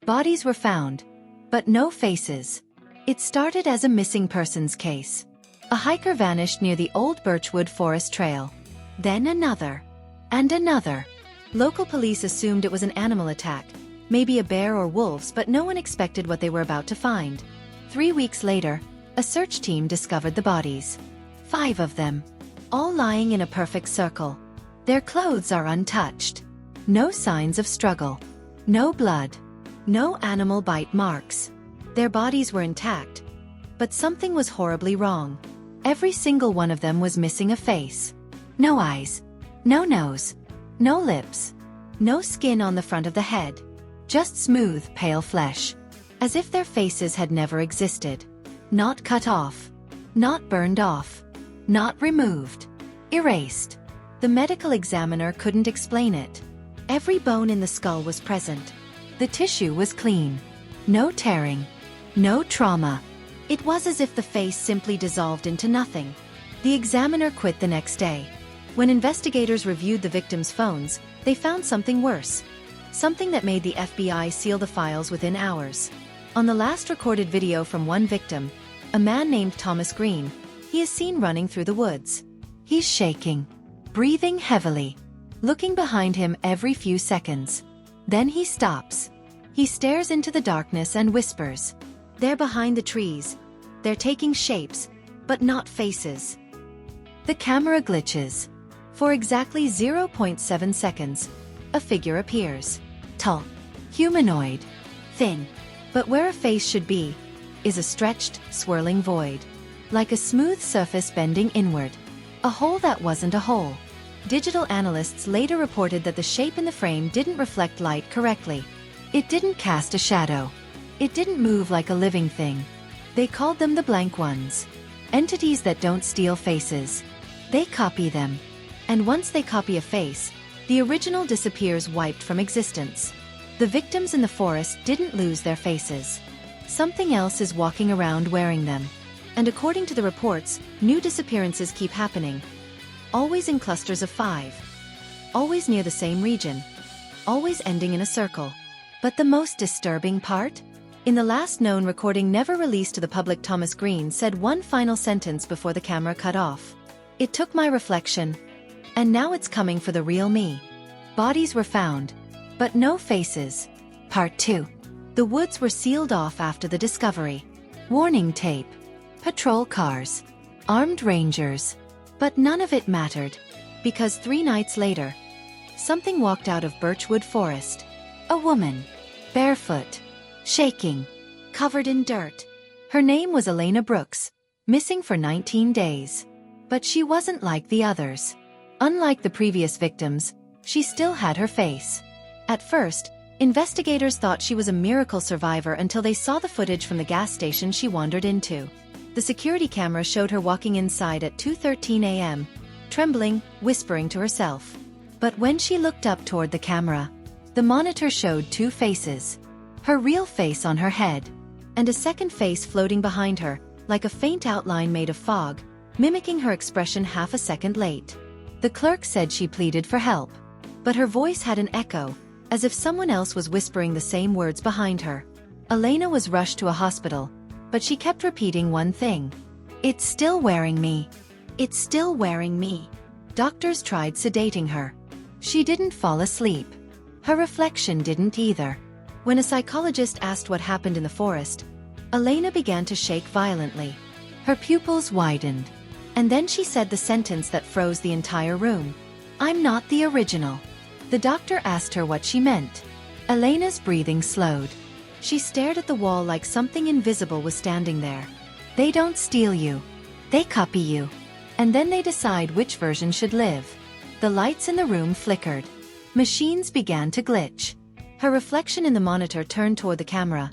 Bodies were found, but no faces. It started as a missing persons case. A hiker vanished near the old Birchwood Forest trail. Then another. And another. Local police assumed it was an animal attack, maybe a bear or wolves, but no one expected what they were about to find. 3 weeks later, a search team discovered the bodies. 5 of them. All lying in a perfect circle. Their clothes are untouched. No signs of struggle. No blood. No animal bite marks. Their bodies were intact. But something was horribly wrong. Every single one of them was missing a face. No eyes. No nose. No lips. No skin on the front of the head. Just smooth, pale flesh. As if their faces had never existed. Not cut off. Not burned off. Not removed. Erased. The medical examiner couldn't explain it. Every bone in the skull was present. The tissue was clean. No tearing. No trauma. It was as if the face simply dissolved into nothing. The examiner quit the next day. When investigators reviewed the victims' phones, they found something worse. Something that made the FBI seal the files within hours. On the last recorded video from one victim, a man named Thomas Green, he is seen running through the woods. He's shaking, breathing heavily, looking behind him every few seconds. Then he stops. He stares into the darkness and whispers. They're behind the trees. They're taking shapes, but not faces. The camera glitches. For exactly 0.7 seconds, a figure appears. Tall, humanoid, thin. But where a face should be, is a stretched, swirling void. Like a smooth surface bending inward. A hole that wasn't a hole. Digital analysts later reported that the shape in the frame didn't reflect light correctly. It didn't cast a shadow. It didn't move like a living thing. They called them the blank ones. Entities that don't steal faces. They copy them. And once they copy a face, the original disappears, wiped from existence. The victims in the forest didn't lose their faces. Something else is walking around wearing them. And according to the reports, new disappearances keep happening. Always in clusters of 5. Always near the same region. Always ending in a circle. But the most disturbing part? In the last known recording never released to the public, Thomas Green said one final sentence before the camera cut off. It took my reflection. And now it's coming for the real me. Bodies were found. But no faces. Part 2. The woods were sealed off after the discovery. Warning tape. Patrol cars. Armed rangers. But none of it mattered. Because 3 nights later, something walked out of Birchwood Forest. A woman. Barefoot. Shaking. Covered in dirt. Her name was Elena Brooks. Missing for 19 days. But she wasn't like the others. Unlike the previous victims, she still had her face. At first, investigators thought she was a miracle survivor until they saw the footage from the gas station she wandered into. The security camera showed her walking inside at 2:13 a.m., trembling, whispering to herself. But when she looked up toward the camera, the monitor showed 2 faces. Her real face on her head, and a second face floating behind her, like a faint outline made of fog, mimicking her expression half a second late. The clerk said she pleaded for help. But her voice had an echo, as if someone else was whispering the same words behind her. Elena was rushed to a hospital, but she kept repeating one thing. It's still wearing me. It's still wearing me. Doctors tried sedating her. She didn't fall asleep. Her reflection didn't either. When a psychologist asked what happened in the forest, Elena began to shake violently. Her pupils widened. And then she said the sentence that froze the entire room. I'm not the original. The doctor asked her what she meant. Elena's breathing slowed. She stared at the wall like something invisible was standing there. They don't steal you. They copy you. And then they decide which version should live. The lights in the room flickered. Machines began to glitch. Her reflection in the monitor turned toward the camera.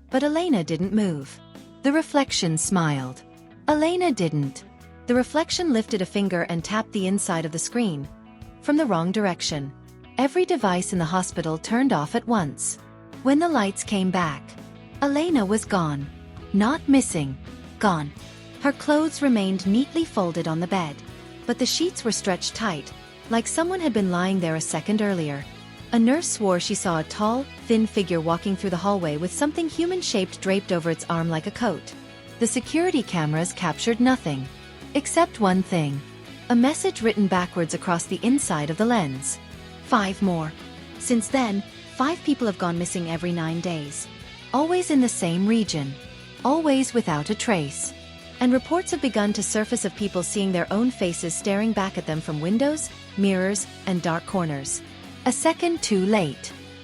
But Elena didn't move. The reflection smiled. Elena didn't. The reflection lifted a finger and tapped the inside of the screen. From the wrong direction. Every device in the hospital turned off at once. When the lights came back, Elena was gone. Not missing. Gone. Her clothes remained neatly folded on the bed. But the sheets were stretched tight, like someone had been lying there a second earlier. A nurse swore she saw a tall, thin figure walking through the hallway with something human-shaped draped over its arm like a coat. The security cameras captured nothing. Except one thing. A message written backwards across the inside of the lens. 5 more. Since then, 5 people have gone missing every 9 days. Always in the same region. Always without a trace. And reports have begun to surface of people seeing their own faces staring back at them from windows, mirrors, and dark corners. A second too late.